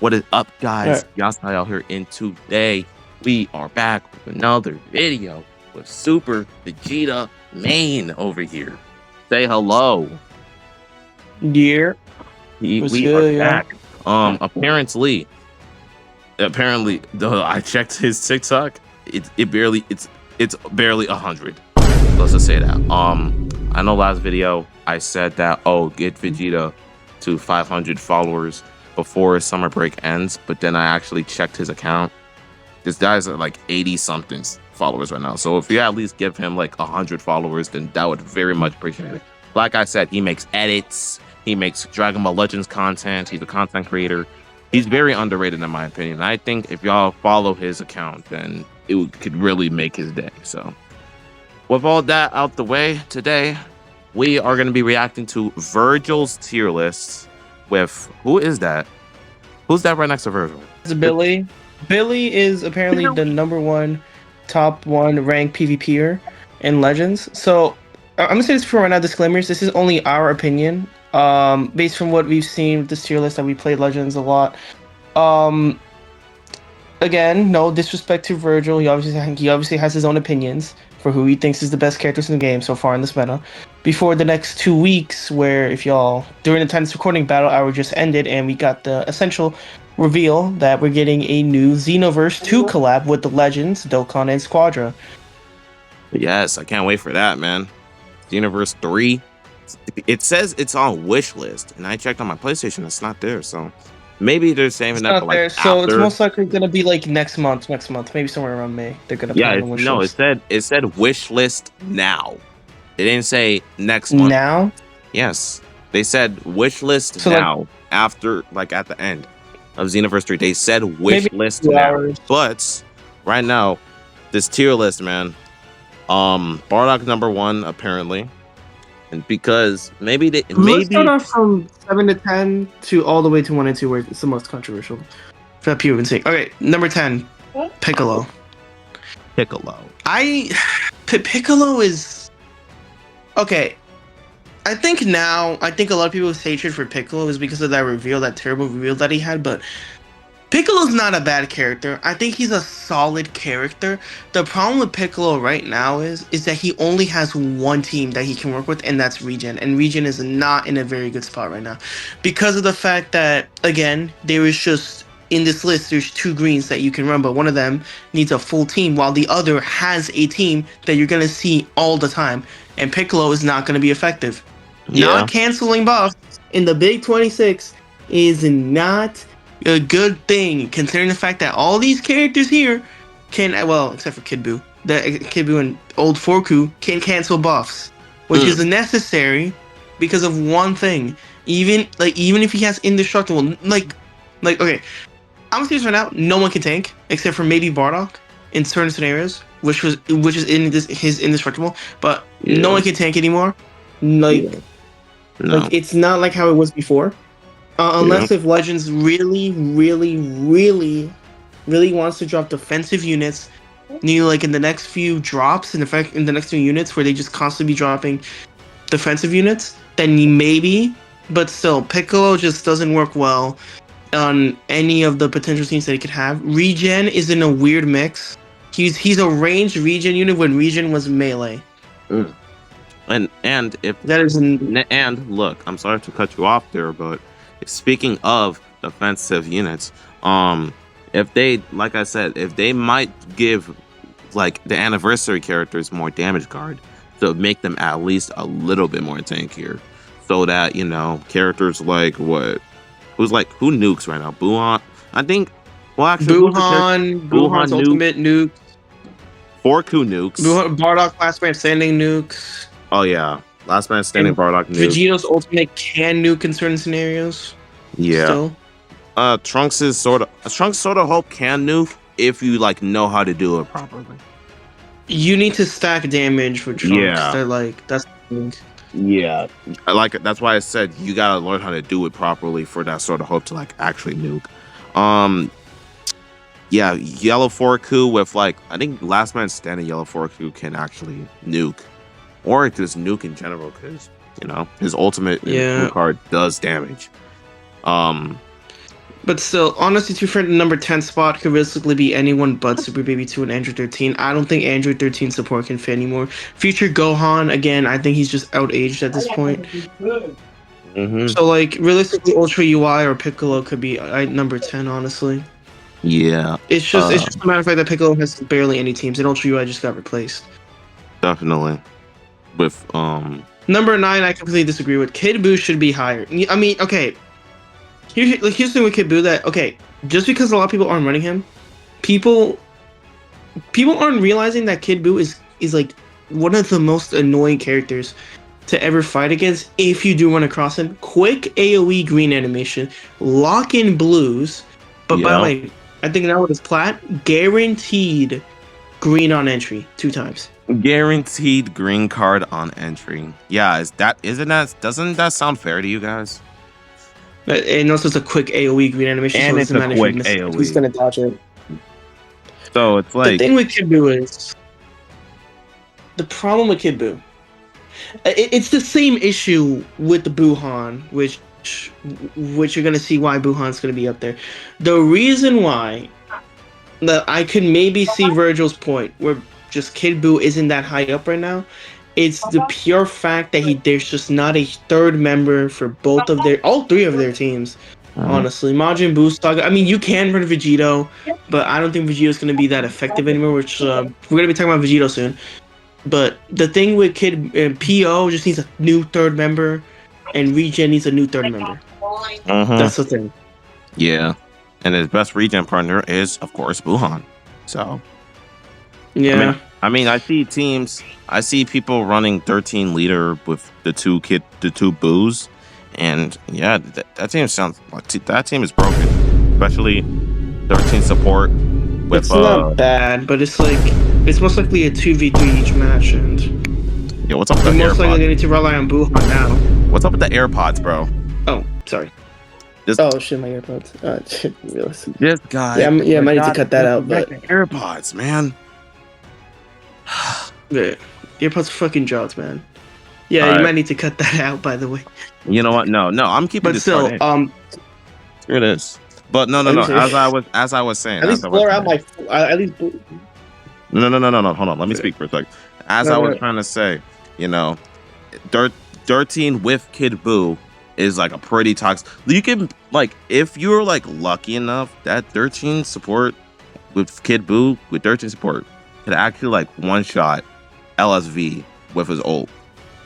What is up, guys? Yeah. Yasai out here, and today we are back with another video with Supervegetamain over here. Say hello. Yeah. What's We are good, yeah? back. Apparently, I checked his TikTok. It's barely 100. Let's just say that. I know last video I said that get Vegeta to 500 followers before summer break ends, but then I actually checked his account. This guy's at like 80 something followers right now. So if you at least give him like 100 followers, then that would very much appreciate it. Like I said, he makes edits, he makes Dragon Ball Legends content, he's a content creator. He's very underrated in my opinion. I think if y'all follow his account, then could really make his day. So with all that out the way, today we are going to be reacting to Vergil's tier list with, who is that? Who's that right next to Vergil? It's Billy. Billy is apparently the top one ranked PvPer in Legends. So I'm gonna say this for right now, disclaimers. This is only our opinion. Based from what we've seen with this tier list that we played Legends a lot. Again, no disrespect to Vergil. He obviously has his own opinions for who he thinks is the best characters in the game so far in this meta. Before the next 2 weeks, where if y'all during the time this recording, battle hour just ended, and we got the essential reveal that we're getting a new Xenoverse 2 collab with the Legends, Dokkan and Squadra. Yes, I can't wait for that, man. Xenoverse 3. It says it's on wish list, and I checked on my PlayStation, it's not there, so maybe they're saving that for like there, so after. it's most likely gonna be like next month, maybe somewhere around May. They're gonna put it on the wish list. It said wish list now. It didn't say next month. Now? Yes. They said wish list so now, like, after, like at the end of Xenoverse 3. They said wish list now. Hours. But right now, this tier list, man, Bardock #1 apparently. And because maybe let's start off from 7 to 10 to all the way to 1 and 2, where it's the most controversial that people can say. Okay, number 10, Piccolo. Piccolo is okay. I think a lot of people's hatred for Piccolo is because of that terrible reveal that he had, but Piccolo's not a bad character. I think he's a solid character. The problem with Piccolo right now is that he only has one team that he can work with, and that's Regen. And Regen is not in a very good spot right now. Because of the fact that, again, there is just, in this list, there's 2 greens that you can run, but one of them needs a full team, while the other has a team that you're going to see all the time. And Piccolo is not going to be effective. Yeah. Not canceling buffs in the Big 26 is not a good thing, considering the fact that all these characters here can, well, except for Kid Buu, Kid Buu and Old Forku can cancel buffs, which is necessary because of one thing. Even if he has indestructible, like okay, I'm serious right now. No one can tank except for maybe Bardock in certain scenarios, which is in his indestructible, but no one can tank anymore. Like it's not like how it was before. Unless if Legends really wants to drop defensive units, like in the next few drops, in the next few units where they just constantly be dropping defensive units, then maybe. But still, Piccolo just doesn't work well on any of the potential teams that he could have. Regen is in a weird mix. He's a ranged Regen unit when Regen was melee. And if that is and look, I'm sorry to cut you off there, but speaking of defensive units, if they, like I said, if they might give like the anniversary characters more damage guard to make them at least a little bit more tankier, so that, you know, characters like who nukes right now? Buhan, I think. Well, actually, Buhan's ultimate nukes. Forku nukes. Bardock last man standing nukes. Oh yeah. Last man standing, Bardock nuke. Vegeta's ultimate can nuke in certain scenarios. Yeah. Still. Trunks sort of hope can nuke if you like know how to do it properly. You need to stack damage for Trunks. Yeah. That's the thing. Yeah. That's why I said you gotta learn how to do it properly for that sort of hope to like actually nuke. Yeah, Yellow Forku with I think last man standing Yellow Forku can actually nuke. Or just nuke in general, because, you know, his ultimate card does damage. But still, honestly, to be fair, the number 10 spot could realistically be anyone but Super Baby 2 and Android 13. I don't think Android 13 support can fit anymore. Future Gohan, again, I think he's just outaged at this point. So, like, realistically, Ultra UI or Piccolo could be number 10, honestly. Yeah. It's just a matter of fact that Piccolo has barely any teams, and Ultra UI just got replaced. Definitely. With Number 9, I completely disagree with. Kid Buu should be higher. I mean, okay. Here's the thing with Kid Buu that, okay, just because a lot of people aren't running him, people aren't realizing that Kid Buu is like one of the most annoying characters to ever fight against if you do run across him. Quick AoE green animation, lock in blues, but by the way, I think now with his plat, guaranteed green on entry 2 times. Guaranteed green card on entry. Yeah, doesn't that sound fair to you guys? And also it's a quick AoE green animation, and so it it's doesn't a matter quick if you miss AoE. he's gonna dodge it. So it's like the thing with Kid Buu is the problem with Kid Buu. It's the same issue with the Buhan, which you're gonna see why Buhan's gonna be up there. The reason why that I could maybe see Vergil's point, where just Kid Buu isn't that high up right now, it's the pure fact that there's just not a third member for all 3 of their teams. Honestly, Majin Buu Saga. I mean, you can run Vegito, but I don't think Vegito's gonna be that effective anymore. Which we're gonna be talking about Vegito soon. But the thing with PO just needs a new third member, and Regen needs a new third member. That's the thing. Yeah, and his best Regen partner is, of course, Buhan. So yeah, I mean, I see people running 13 leader with the two Boos, and yeah, that team sounds like that team is broken, especially 13 support. With, it's not bad, but it's like it's most likely a 2v3 each match, and yeah, what's up with the most likely they need to rely on Buhan now. What's up with the AirPods, bro? Oh, sorry. Oh shit, my AirPods. Shit, realistic. This guy. Yeah, I might need to cut that out. But AirPods, man. Yeah, AirPods fucking jaws, man. Yeah, you might need to cut that out. By the way. You know what? No, I'm keeping. But still, here it is. But no. As I was saying, at least blur out my. At least. No. Hold on. Let me speak for a sec. As I was trying to say, 13 with Kid Buu is like a pretty toxic. You can if you're lucky enough that 13 support with Kid Buu with 13 support could actually one shot LSV with his ult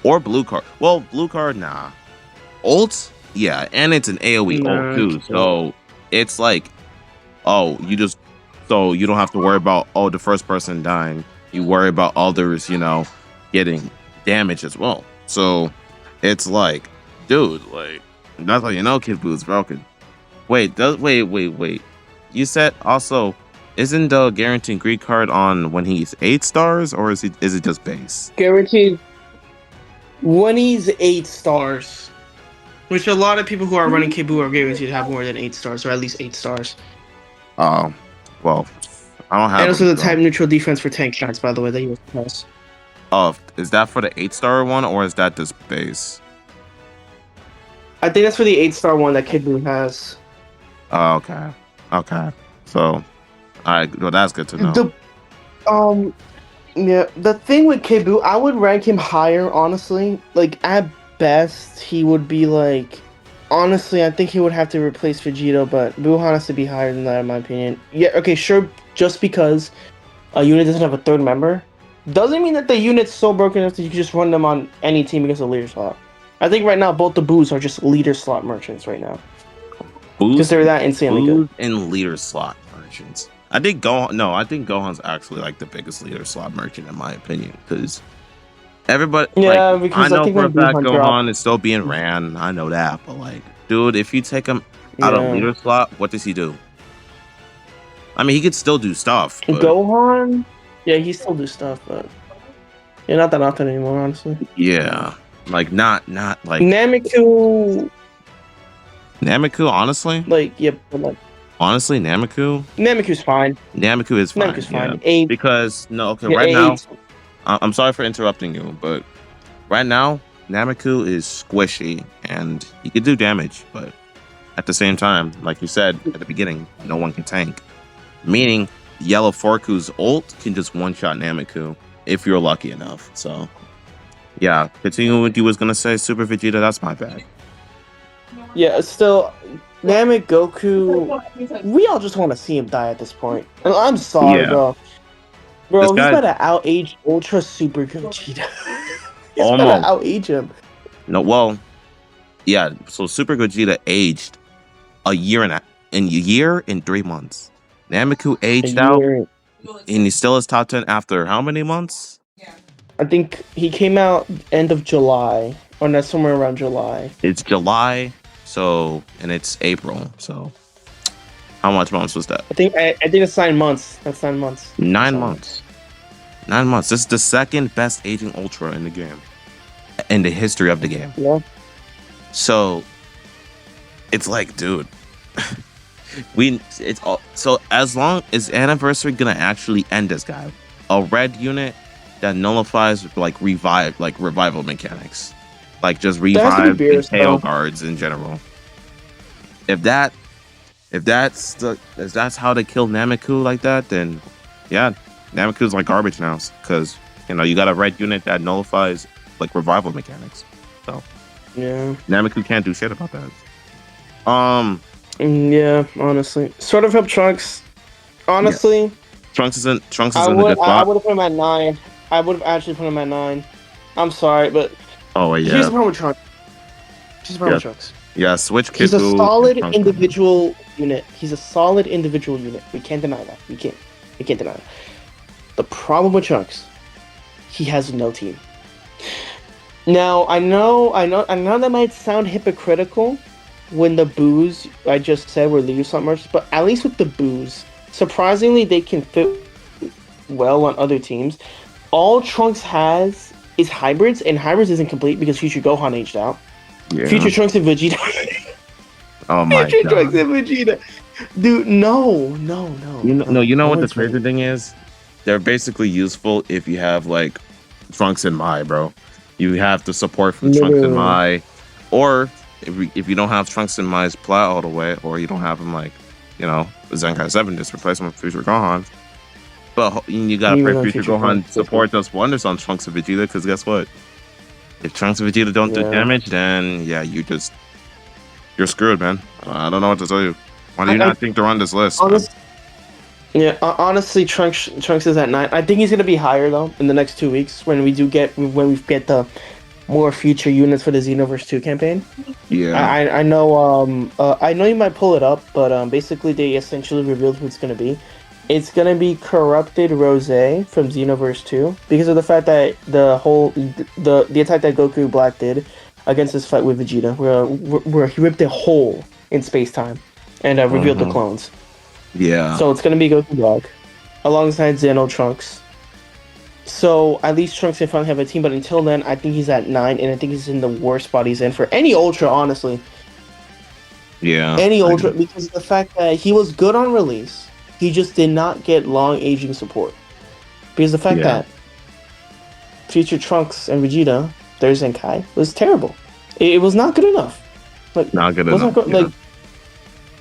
or blue card. Well, blue card, nah. Ult, yeah, and it's an AoE ult too. So it's so you don't have to worry about the first person dying. You worry about others, getting damage as well. So it's dude, that's how Kid Buu is broken. Wait. You said also, isn't the guaranteed green card on when he's 8 stars, or is it just base? Guaranteed when he's 8 stars. Which a lot of people who are running Kid Buu are guaranteed to have more than 8 stars, or at least 8 stars. Well, I don't have. And also the type neutral defense for tank shots, by the way, that you has. Oh, is that for the 8-star one, or is that just base? I think that's for the 8-star one that Kid Buu has. Oh, okay. So, well, that's good to know. Yeah, the thing with Kid Buu, I would rank him higher, honestly. At best, he would be honestly, I think he would have to replace Vegito, but Buhan has to be higher than that, in my opinion. Yeah, okay, sure, just because a unit doesn't have a third member doesn't mean that the unit's so broken enough that you can just run them on any team against a leader slot. I think right now both the Boos are just leader slot merchants right now. Because they're that insanely good. And leader slot merchants. I think Gohan's actually the biggest leader slot merchant in my opinion, because everybody. Yeah, because I know for a fact Gohan is still being ran. I know that, but dude, if you take him out of leader slot, what does he do? I mean, he could still do stuff. But... Gohan, yeah, he still do stuff, but not that often anymore, honestly. Yeah, not Nameku. Nameku, honestly. Honestly, Nameku's fine. Nameku is fine. Nameku's fine. Yeah. Because right now, I'm sorry for interrupting you, but right now Nameku is squishy and he can do damage, but at the same time, like you said at the beginning, no one can tank. Meaning, Yellow Forku's ult can just one-shot Namek if you're lucky enough. So, yeah, continuing with you was gonna say Super Vegeta. That's my bad. Yeah, still, Namek Goku, we all just want to see him die at this point. And I'm sorry, Yeah. bro. This Bro, he's guy- about to out-age Ultra Super Gogeta. He's about Almost. to out-age him. No, well, yeah. So Super Gogeta aged a year and 3 months. Namek aged out, and he still is top 10 after how many months? I think he came out end of July, or not, somewhere around July. It's July, so and it's April. So how much months was that? I think it's 9 months. That's 9 months. 9 months. 9 months. This is the second best aging Ultra in the game, in the history of the game. Yeah. So it's like, dude, so as long as Anniversary gonna actually end this guy, a red unit that nullifies revival mechanics, like just revive and KO guards in general. If that's how they kill Namek like that, then yeah, Nameku's like garbage now, because you got a red unit that nullifies like revival mechanics. So yeah, Namek can't do shit about that. Yeah, honestly, sort of help Trunks. Honestly, yeah. Trunks is in a good spot. I would have put him at 9. I would have actually put him at 9. I'm sorry, but yeah. Here's the problem with Trunks. Trunks. Yeah, switch Kiku. He's a solid individual unit. He's a solid individual unit. We can't deny that. We can't deny that. The problem with Trunks, he has no team. Now, I know that might sound hypocritical when the boos I just said were leave so much, but at least with the boos, surprisingly, they can fit well on other teams. All Trunks has is hybrids, and hybrids isn't complete because Future Gohan aged out. Yeah. Future Trunks and Vegeta. Oh my Future god. Trunks and Vegeta. Dude, no. You know what the crazy thing is? They're basically useful if you have like Trunks and Mai, bro. You have the support from Trunks and Mai, or if you don't have Trunks and Mai's plat all the way, or you don't have him like, Zenkai 7, just replace him with Future Gohan. But you gotta pray Future Gohan support does wonders on Trunks and Vegeta, because guess what? If Trunks and Vegeta don't do damage, then yeah, you're screwed, man. I don't know what to tell you. Why do you not think they're on this list? Honestly, Trunks is at 9. I think he's gonna be higher though in the next 2 weeks when we get the more future units for the Xenoverse 2 campaign. Yeah. I know I know you might pull it up, but basically they essentially revealed who it's gonna be. It's gonna be Corrupted Rose from Xenoverse 2 because of the fact that the attack that Goku Black did against his fight with Vegeta, where he ripped a hole in space-time and revealed the clones. Yeah. So it's gonna be Goku Black alongside Xeno Trunks. So at least Trunks can finally have a team, but until then, I think he's at 9, and I think he's in the worst spot he's in for any Ultra, honestly. Yeah. Any Ultra, because of the fact that he was good on release, he just did not get long aging support. Because the fact that Future Trunks and Vegeta, their Zenkai, was terrible. It was not good enough. Not good enough.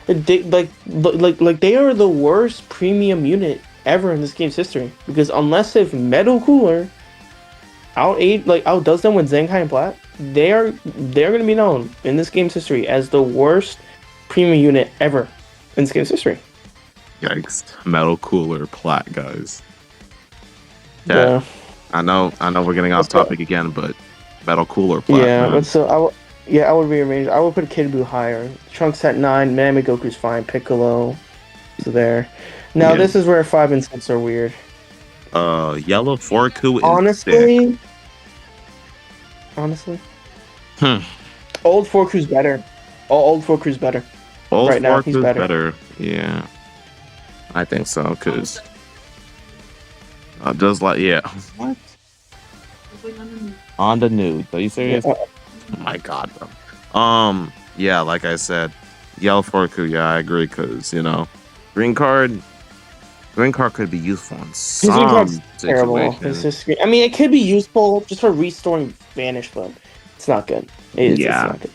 They are the worst premium unit ever in this game's history, because unless if Metal Cooler outdoes them with Zenkai and Plat, they're gonna be known in this game's history as the worst premium unit ever in this game's history. Yikes! Metal Cooler Plat, guys. Yeah. I know we're getting off topic again, but Metal Cooler Plat. Yeah, but so I would rearrange. I would put Kid Buu higher. Trunks at 9. Namek Goku's fine. Piccolo, so there. Now this is where 5 and 6 are weird. Yellow Forku. Honestly. Old Forku's better. Old Forku's better. Old right now, he's Forku's better. Yeah, I think so. Cause just like what? On the nude. Are you serious? Oh my god, bro. Yeah, like I said, Yellow Forku. Yeah, I agree. Cause green card could be useful in some situations. I mean, it could be useful just for restoring Vanish, but It's not good. It's Yeah, not good.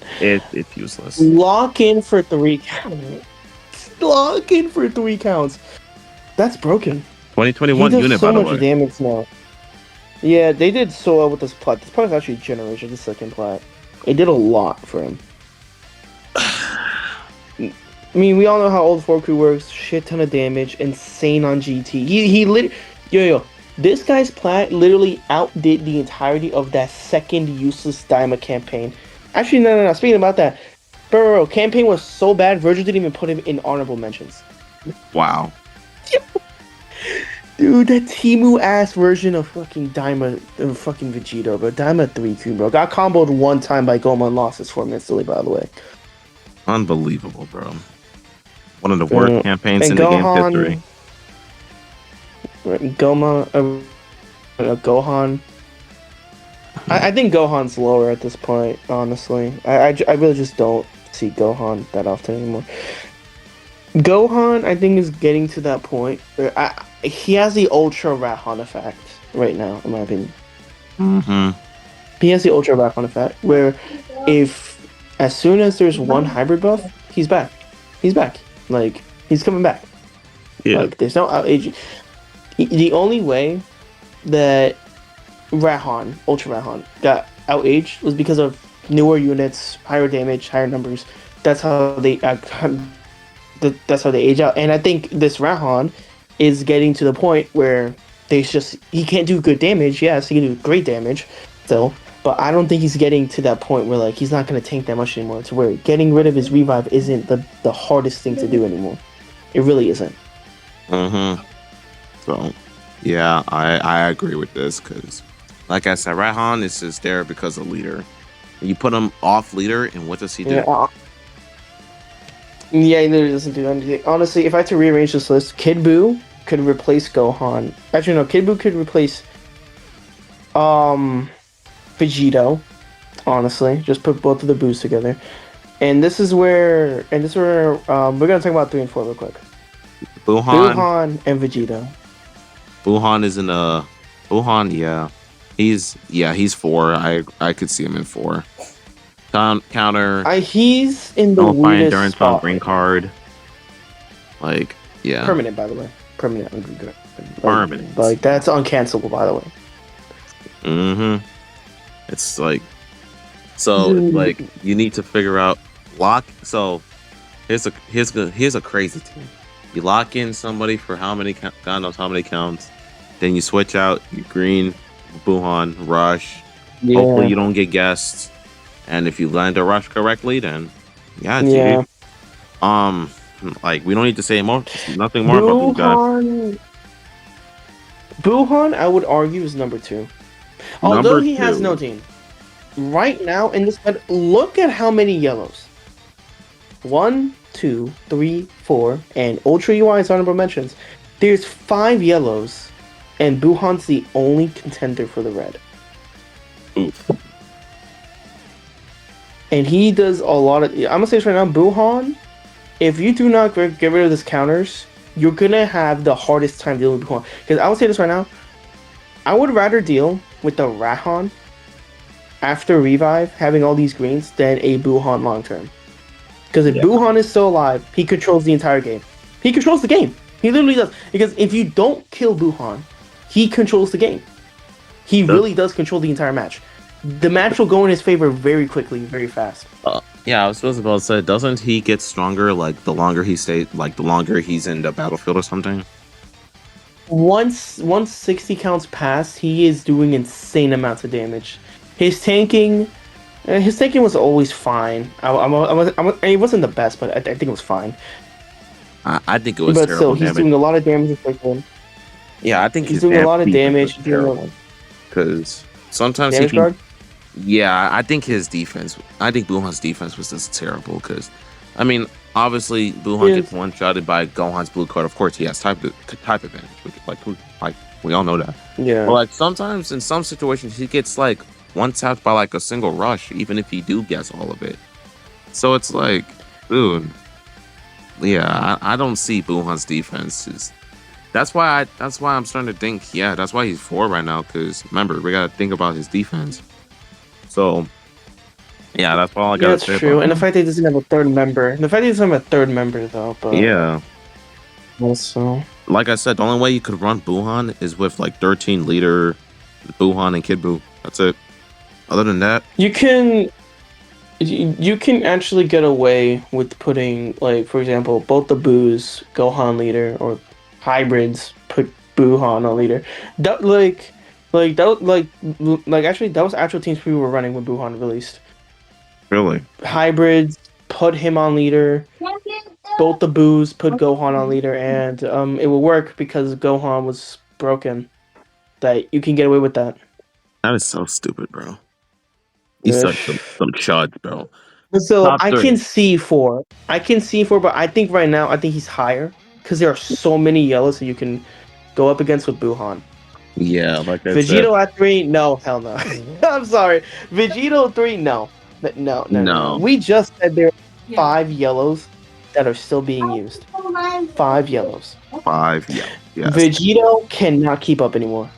it's useless. Lock in for 3 counts. Lock in for 3 counts. That's broken. He 2021 does unit, so by the much way. damage now. Yeah, they did so well with this plat. This plat is actually generation, the second plat. It did a lot for him. I mean, we all know how old Forku works. Shit ton of damage, insane on GT. Yo. This guy's plat literally outdid the entirety of that second useless Daima campaign. Actually, no. Speaking about that, bro, campaign was so bad, Vergil didn't even put him in honorable mentions. Wow. Dude, that Timu ass version of fucking Daima, fucking Vegito, bro. Daima 3Q, bro. Got comboed one time by Goma and lost his 4 minutes delay, by the way. Unbelievable, bro. One of the worst campaigns in Gohan, the game's history. Gohan. I think Gohan's lower at this point, honestly. I really just don't see Gohan that often anymore. Gohan, I think, is getting to that point where he has the Ultra Rahan effect right now, in my opinion. He has the Ultra Rahan effect where as soon as there's one hybrid buff, he's back. He's back. Like, he's coming back. Yeah. Like, there's no outage. The only way that Rahan, Ultra Rahan, got outaged was because of newer units, higher damage, higher numbers. That's how they age out. And I think this Rahan is getting to the point where he can't do good damage. Yes, he can do great damage still, but I don't think he's getting to that point where like he's not going to tank that much anymore. To where getting rid of his revive isn't the hardest thing to do anymore. It really isn't. So, yeah, I agree with this because, like I said, Rahan is just there because of leader. You put him off leader, and what does he do? Yeah, he literally doesn't do anything. Honestly, if I had to rearrange this list, Kid Buu could replace Gohan. Actually, no, Kid Buu could replace Vegito. Honestly, just put both of the Buus together. And this is where we're gonna talk about 3 and 4 real quick. Buhan and Vegito. Buhan is in a Buhan, yeah. He's 4. I could see him in 4. Counter. He's in the weirdest endurance spot. On green card. Like, yeah. Permanent, by the way. Permanent on green card. Permanent. Like that's uncancelable, by the way. It's like, so like you need to figure out lock. So here's a crazy thing. You lock in somebody for how many? God knows how many counts. Then you switch out your green, Buhan, rush. Yeah. Hopefully you don't get guessed. And if you land a rush correctly, then yeah. Like we don't need to say nothing more about these guys. Buhan, I would argue, is number 2. Although he has no team. Right now in this bed, look at how many yellows. 1, 2, 3, 4, and Ultra UI is honorable mentions. There's 5 yellows, and Buhan's the only contender for the red. Oof. And he does a lot of... I'm going to say this right now, Buhan, if you do not get rid of his counters, you're going to have the hardest time dealing with Buhan. Because I will say this right now, I would rather deal with the Rahan after revive, having all these greens, than a Buhan long term. Because if Buhan is still alive, he controls the entire game. He controls the game. He literally does. Because if you don't kill Buhan, he controls the game. He really does control the entire match. The match will go in his favor very quickly, very fast. Yeah, I was supposed to say, doesn't he get stronger like the longer he stays, like the longer he's in the battlefield or something? Once 60 counts pass, he is doing insane amounts of damage. His tanking was always fine. It wasn't the best, but I think it was fine. I think it was but terrible. But still, he's doing a lot of damage. Yeah, I think he's doing a lot of damage. Because sometimes he can... Yeah, I think Buhan's defense was just terrible. Because, I mean, obviously Buhan gets one-shotted by Gohan's blue card. Of course, he has type advantage. Like we all know that. Yeah. But like sometimes in some situations he gets like one-tapped by like a single rush, even if he do guess all of it. So it's like, dude, yeah, I don't see Buhan's defense. That's why I'm starting to think, yeah, that's why he's 4 right now. Because remember, we gotta think about his defense. So Yeah, that's all I Yeah, gotta it's say true. about And the him. fact that he doesn't have a third member. The fact that he doesn't have a third member, though, but Yeah, also. like I said, the only way you could run Buhan is with like 13 leader Buhan and Kid Buu. That's it. Other than that, You can. You can actually get away with putting, like, for example, both the Boos Gohan leader or hybrids put Buhan on leader. That that actually that was actual teams we were running when Buhan released. really, Hybrids put him on leader. Both the Boos put Gohan on leader, and it will work because Gohan was broken. That you can get away with that. that is so stupid, bro. He's such Ish. some chud, bro. So Top I can three. see four. I can see four, but I think right now I think he's higher because there are so many yellows that you can go up against with Buhan. Yeah, like I said, Vegito at three, no, hell no. I'm sorry, Vegito three, no, no. no. We just said there are 5 yellows that are still being used. 5 yellows. 5, yeah, yes. Vegito cannot keep up anymore.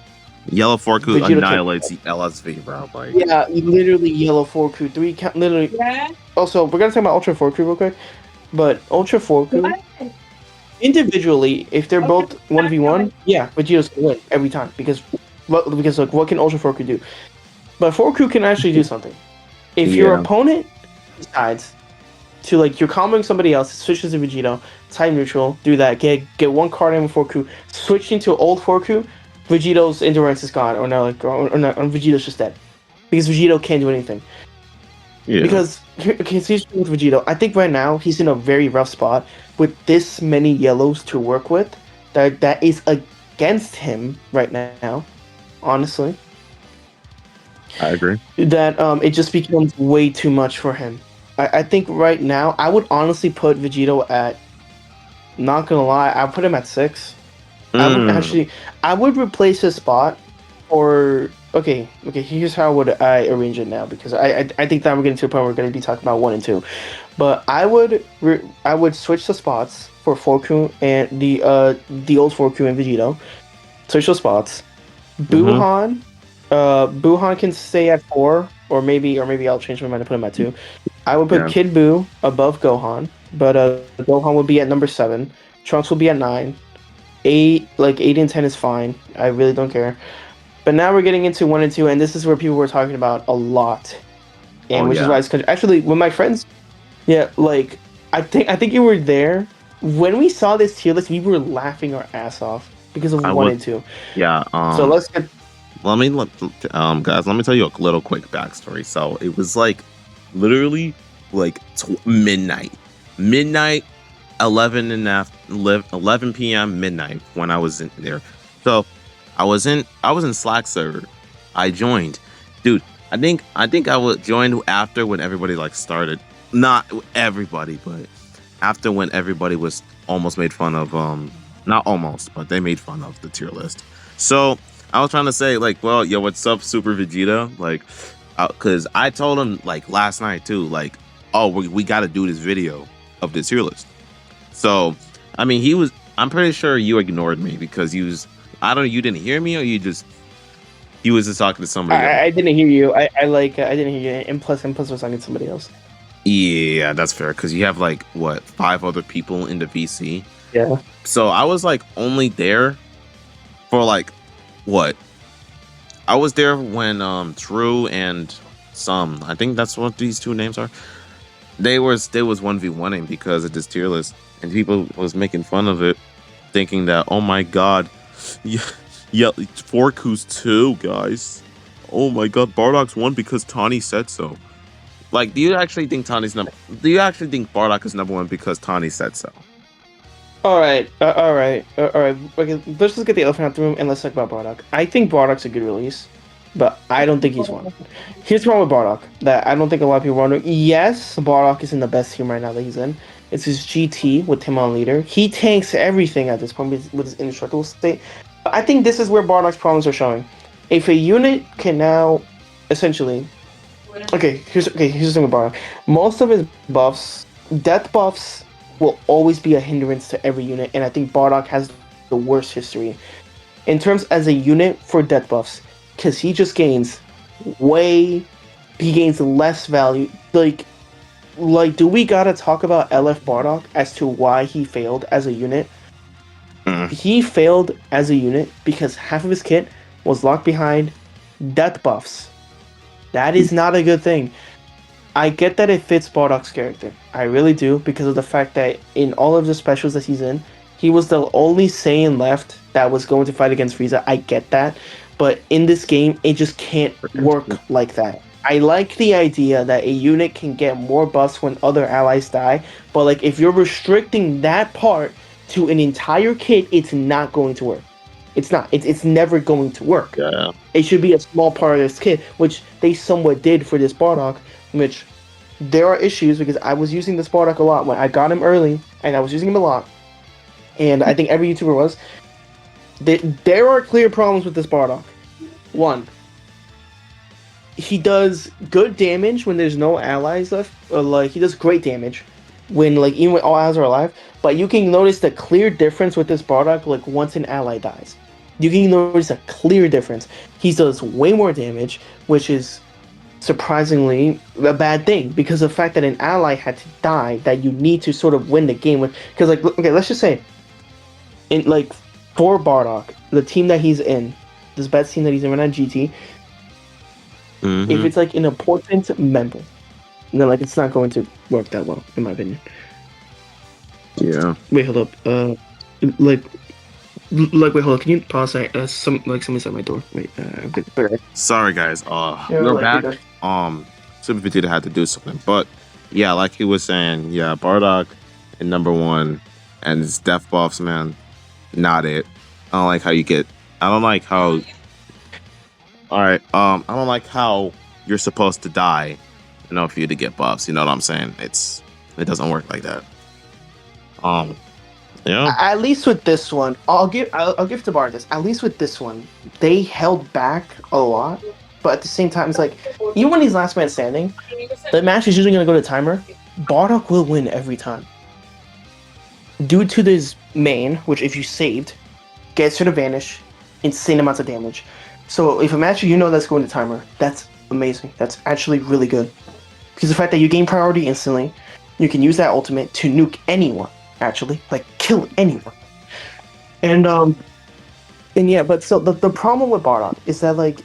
Yellow Forku Vegito can't. annihilates the LSV, bro. Like, Yeah, literally yellow 4Q 3 count. Literally. Also, we're gonna talk about Ultra 4Q real quick, but Ultra 4Q individually, if they're both 1v1, yeah, Vegito's gonna win every time because like what can Ultra 4Q do? But 4Q can actually do something. If your yeah, opponent decides to, like, you're comboing somebody else, switches to Vegito, time neutral, do that, get one card in with 4Q, switch into old 4Q, Vegito's endurance is gone, or no, like or not, or Vegito's just dead because Vegito can't do anything. yeah. Because here's with Vegito. I think right now he's in a very rough spot with this many yellows to work with. That is against him right now. Honestly, I agree. that it just becomes way too much for him. I think right now I would honestly put Vegito at. Not gonna lie, I put him at 6. I would Mm, actually. I would replace his spot or okay. Here's how would I arrange it now because I think that we're getting to a point where we're going to be talking about 1 and 2, but I would switch the spots for Forku and the old Forku and Vegito. Switch those spots. hmm Buhan, Buhan can stay at 4, or maybe I'll change my mind and put him at 2. I would put Yeah, Kid Buu above Gohan, but Gohan would be at number 7. Trunks will be at 9. 8 and 10 is fine. I really don't care. But now we're getting into 1 and 2, and this is where people were talking about a lot, and oh which is yeah. why it's actually when my friends, yeah, like I think you were there when we saw this tier list. We were laughing our ass off because of I one would. and two. Yeah. So let's get. Guys, let me tell you a little quick backstory. So it was like literally like midnight, 11 p.m. midnight when I was in there. So I was in Slack server. I joined, dude. I think I would join after when everybody like started. Not everybody, but after when everybody was almost made fun of. Not almost, but they made fun of the tier list. So I was trying to say like, well, yo, what's up, Super Vegeta? Like, because I told him like last night too, like, oh, we got to do this video of this tier list. So, I mean, he was. I'm pretty sure you ignored me because you was. I don't know. You didn't hear me, or you just. He was just talking to somebody else. I didn't hear you. I didn't hear you. And plus was talking to somebody else. Yeah, that's fair. Because you have like what 5 other people in the VC. Yeah. So I was like only there for like what? I was there when True and some. I think that's what these two names are. They was 1v1ing because of this tier list, and people was making fun of it, thinking that, oh my god, yeah, Forku's 2, guys. Oh my god, Bardock's 1 because Tawny said so. Like, do you actually think Bardock is number 1 because Tawny said so? All right. Okay, let's just get the elephant out the room and let's talk about Bardock. I think Bardock's a good release, but I don't think he's one. Here's the problem with Bardock that I don't think a lot of people are wondering. Yes, Bardock is in the best team right now that he's in. It's his GT with him on leader. He tanks everything at this point with his indestructible state. But I think this is where Bardock's problems are showing. If a unit can now, essentially, here's the thing with Bardock. Most of his buffs, death buffs, will always be a hindrance to every unit, and I think Bardock has the worst history in terms as a unit for death buffs, because he just gains way he gains less value. Do we gotta talk about LF Bardock as to why he failed as a unit? He failed as a unit because half of his kit was locked behind death buffs. That is not a good thing. I get that it fits Bardock's character. I really do, because of the fact that in all of the specials that he's in, he was the only Saiyan left that was going to fight against Frieza. I get that. But in this game, it just can't work like that. I like the idea that a unit can get more buffs when other allies die, but like if you're restricting that part to an entire kit, it's not going to work. It's not. It's never going to work. Yeah. It should be a small part of this kit, which they somewhat did for this Bardock, which there are issues because I was using this Bardock a lot when I got him early, and I was using him a lot, and I think every YouTuber was. There are clear problems with this Bardock. One, he does good damage when there's no allies left, or like he does great damage when like even when all allies are alive. But you can notice the clear difference with this Bardock like once an ally dies. You can notice a clear difference. He does way more damage, which is surprisingly a bad thing because of the fact that an ally had to die that you need to sort of win the game with. Because like okay, let's just say in like for Bardock, the team that he's in, this best team that he's in right now, GT. If it's like an important member, then like it's not going to work that well, in my opinion. Yeah. Wait, hold up. Wait, hold up. Can you pause? Somebody's at my door. Wait, okay. Sorry, guys. We're back. Super Vegeta had to do something, but yeah, like he was saying, yeah, Bardock in number 1, and his death buffs, man, not it. I don't like how you get. I don't like how. All right. I don't like how you're supposed to die, for you to get buffs. You know what I'm saying? It doesn't work like that. Yeah. At least with this one, I'll give to Bardock this. At least with this one, they held back a lot, but at the same time, it's like even when he's last man standing, the match is usually gonna go to timer. Bardock will win every time due to this main, which if you saved, gets her to vanish, insane amounts of damage. So if a match that's going to timer, that's amazing. That's actually really good. Because the fact that you gain priority instantly, you can use that ultimate to nuke anyone, actually. Like, kill anyone. And yeah, but so the problem with Bardock is that, like,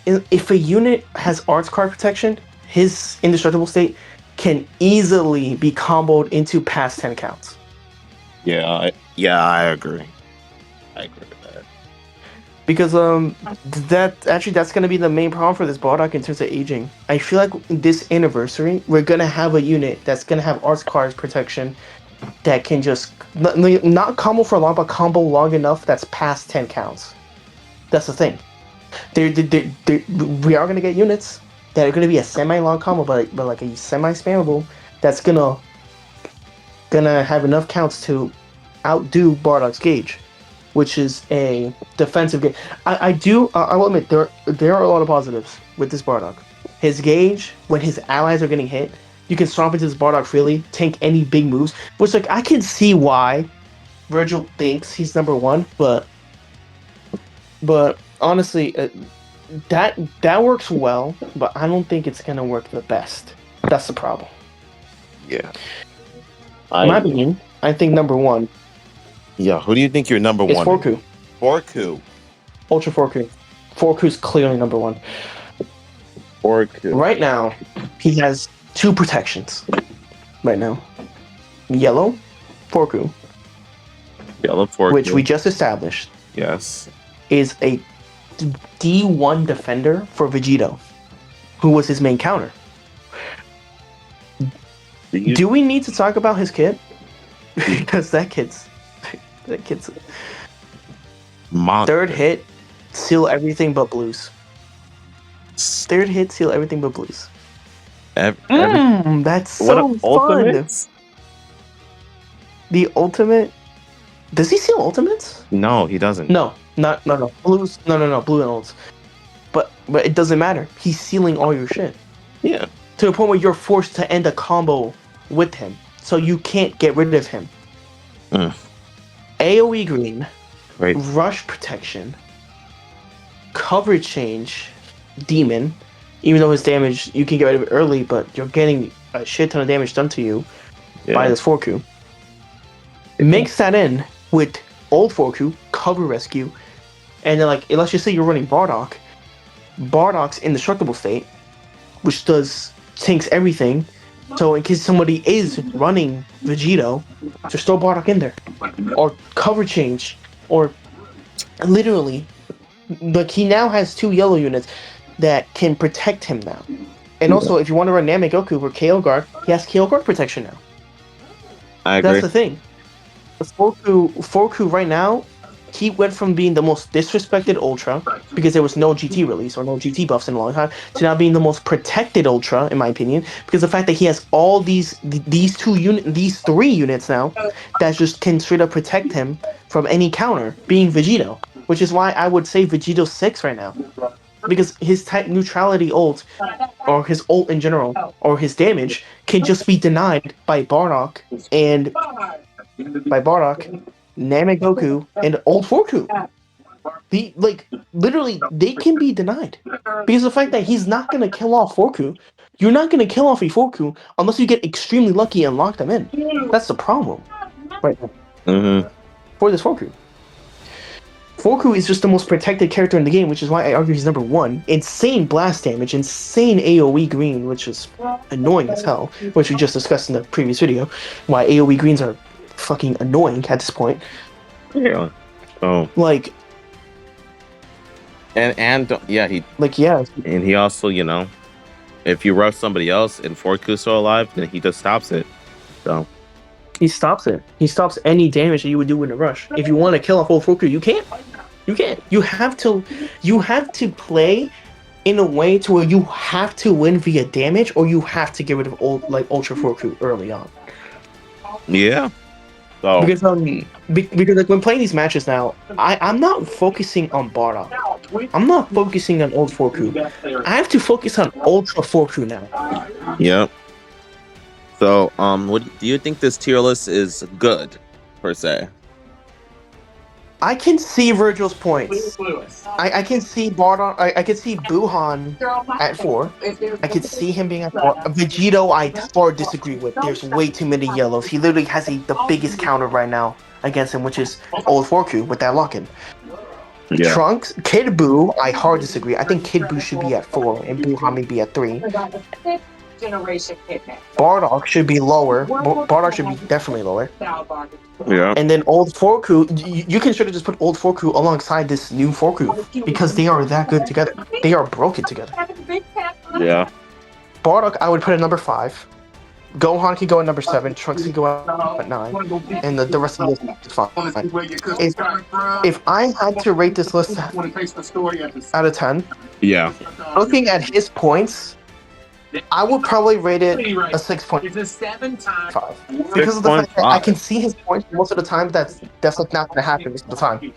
if a unit has arts card protection, his indestructible state can easily be comboed into past 10 counts. Yeah, I agree. I agree with that. Because that's gonna be the main problem for this Bardock in terms of aging. I feel like this anniversary we're gonna have a unit that's gonna have arts cards protection that can just not combo for long, but combo long enough that's past 10 counts. That's the thing. We are gonna get units that are gonna be a semi-long combo, but like a semi-spammable that's gonna have enough counts to outdo Bardock's gauge, which is a defensive gauge. I will admit there are a lot of positives with this Bardock. His gauge, when his allies are getting hit, you can swap into this Bardock freely, tank any big moves, which like I can see why Vergil thinks he's number 1, but honestly, that works well, but I don't think it's gonna work the best. That's the problem. Yeah. In my opinion, I think number 1. Yeah, who do you think your number 1 is? Forku. Forku. Ultra Forku. Forku's clearly number 1. Forku. Right now, he has 2 protections. Right now. Yellow Forku. Yellow Forku. Which we just established. Yes. Is a D1 defender for Vegito, who was his main counter. Do we need to talk about his kit? Because that kid's monster. Third hit, seal everything but blues. Third hit, seal everything but blues. That's so fun. Ultimates? The ultimate. Does he seal ultimates? No, he doesn't. No. Blues. No. Blue and ults. But it doesn't matter. He's sealing all your shit. Yeah. To the point where you're forced to end a combo with him, so you can't get rid of him. AoE green, Great. rush protection, cover change, demon, even though his damage you can get rid of it early, but you're getting a shit ton of damage done to you by this Forku. Mix that in with old Forku, cover rescue, and then like let's just say you're running Bardock. Bardock's indestructible state, which tanks everything. So in case somebody is running Vegito, just throw Bardock in there. Or cover change. Or literally, like he now has 2 yellow units that can protect him now. And also, if you want to run Namek Goku for KO guard, he has KO guard protection now. I agree. That's the thing. Forku right now, he went from being the most disrespected Ultra because there was no GT release or no GT buffs in a long time to now being the most protected Ultra, in my opinion, because the fact that he has all these 3 units now that just can straight up protect him from any counter, being Vegito, which is why I would say Vegito 6 right now, because his type neutrality ult or his ult in general or his damage can just be denied by Bardock and Namek Goku, and old Forku. Literally, they can be denied. Because the fact that he's not going to kill off Forku, you're not going to kill off a Forku unless you get extremely lucky and lock them in. That's the problem. Right now. For this Forku. Forku is just the most protected character in the game, which is why I argue he's number 1. Insane blast damage, insane AoE green, which is annoying as hell, which we just discussed in the previous video, why AoE greens are fucking annoying at this point. Yeah. Oh. Like. And yeah, he. Like, yeah. And he also, you know, if you rush somebody else and Forku's still alive, then he just stops it. So. He stops it. He stops any damage that you would do in a rush. If you want to kill off old Forku, you can't. You can't. You have to play in a way to where you have to win via damage, or you have to get rid of Ultra Forku early on. Yeah. So. Because like when playing these matches now, I'm not focusing on Bardock. I'm not focusing on old Forku. I have to focus on Ultra Forku now. Yep. So, what do you think this tier list is good, per se? I can see Vergil's points. I can see Bardock. I can see Buhan at 4. I could see him being at 4. Vegito, I far disagree with. There's way too many yellows. He literally has the biggest counter right now against him, which is old Forku with that lock-in. Yeah. Trunks, Kid Buu, I hard disagree. I think Kid Buu should be at 4 and Buhan may be at 3. Bardock should be lower. Bardock should be definitely lower. Yeah. And then old Forku, you can sort of just put old Forku alongside this new Forku because they are that good together. They are broken together. Yeah. Bardock, I would put at number 5. Gohan can go at number 7. Trunks can go at 9. And the rest of the list is fine. If I had to rate this list out of 10, yeah. Looking at his points, I would probably rate it a 6.5 because of the fact that I can see his points most of the time. That's like not going to happen most of the time.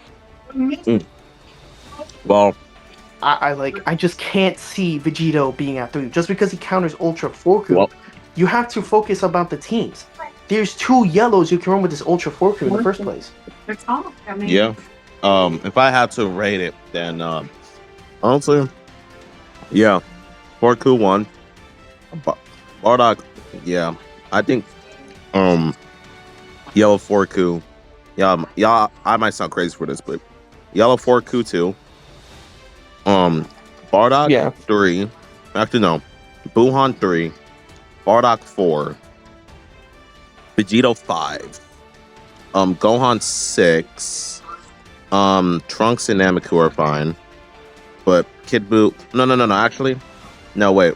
Well, I just can't see Vegito being at 3 just because he counters Ultra Forku. Well, you have to focus about the teams. There's 2 yellows you can run with this Ultra Forku in the first place. Yeah. If I had to rate it, then honestly, yeah, Forku 1. Bardock, yeah, I think Yellow Forku, yeah, I might sound crazy for this, but Yellow Forku 2, Bardock 3, actually no, Buhan 3, Bardock 4, Vegito 5, Gohan 6, Trunks and Namek are fine, but Kid Buu, no, actually, no, wait.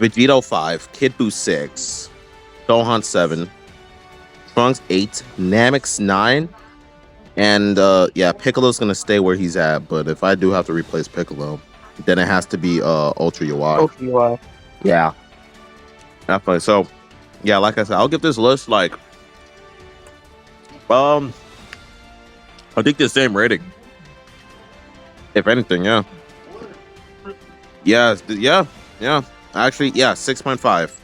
Vegito 5, Kid Buu 6, Gohan 7, Trunks 8, Namek's 9, and yeah, Piccolo's gonna stay where he's at. But if I do have to replace Piccolo, then it has to be Ultra UI. Ultra UI. Yeah, definitely. So yeah, like I said, I'll give this list like I think the same rating. If anything, yeah. Actually, yeah, 6.5.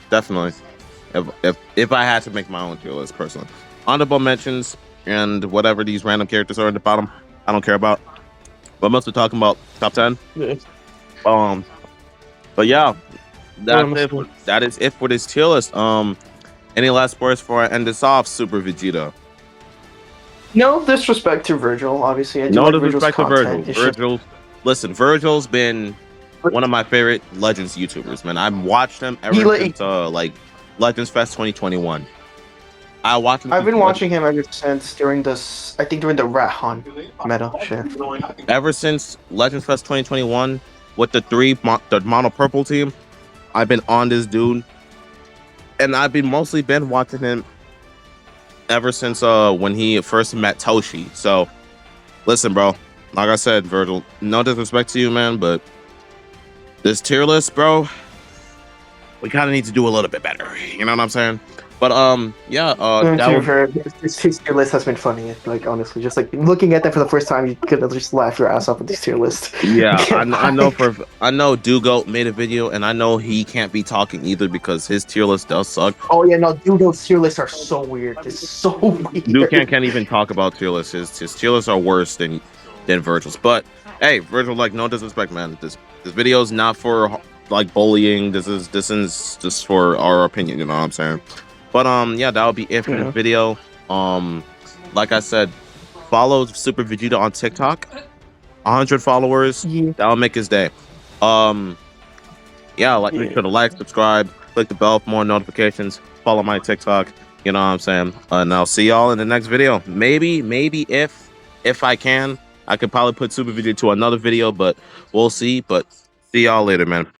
Definitely. If I had to make my own tier list personally. Honorable mentions and whatever these random characters are at the bottom, I don't care about. But mostly talking about top 10. Yeah. But yeah, Honestly. that is it for this tier list. Any last words before I end this off, Super Vegeta? No disrespect to Vergil, obviously. I do No like Vergil's disrespect to Virgil. content. It's just Listen, Virgil's been one of my favorite Legends YouTubers, man. I've watched him ever since like Legends Fest 2021. I've been watching him ever since during this. I think during the Rat Hunt meta shift. Ever since Legends Fest 2021 with the mono purple team, I've been on this dude, and I've been mostly watching him ever since when he first met Toshi. So listen, bro. Like I said, Virgil, no disrespect to you, man, but this tier list, bro, we kind of need to do a little bit better. You know what I'm saying? But yeah, this tier list has been funny. Like honestly, just like looking at that for the first time, you could just laugh your ass off at this tier list. Yeah, I know Dugo made a video, and I know he can't be talking either because his tier list does suck. Oh yeah, no, Dugo's tier lists are so weird. It's so weird. Dugo can't even talk about tier lists. His tier lists are worse than Virgil's. But hey, Virgil, like, no disrespect, man. This video is not for like bullying. This is just for our opinion. You know what I'm saying? But yeah, that'll be it for this video. Like I said, follow Super Vegeta on TikTok. 100 followers. Yeah. That'll make his day. Yeah, make sure to like, subscribe, click the bell for more notifications. Follow my TikTok. You know what I'm saying? And I'll see y'all in the next video. Maybe if I can, I could probably put Super Vegeta to another video, but we'll see. But see y'all later, man.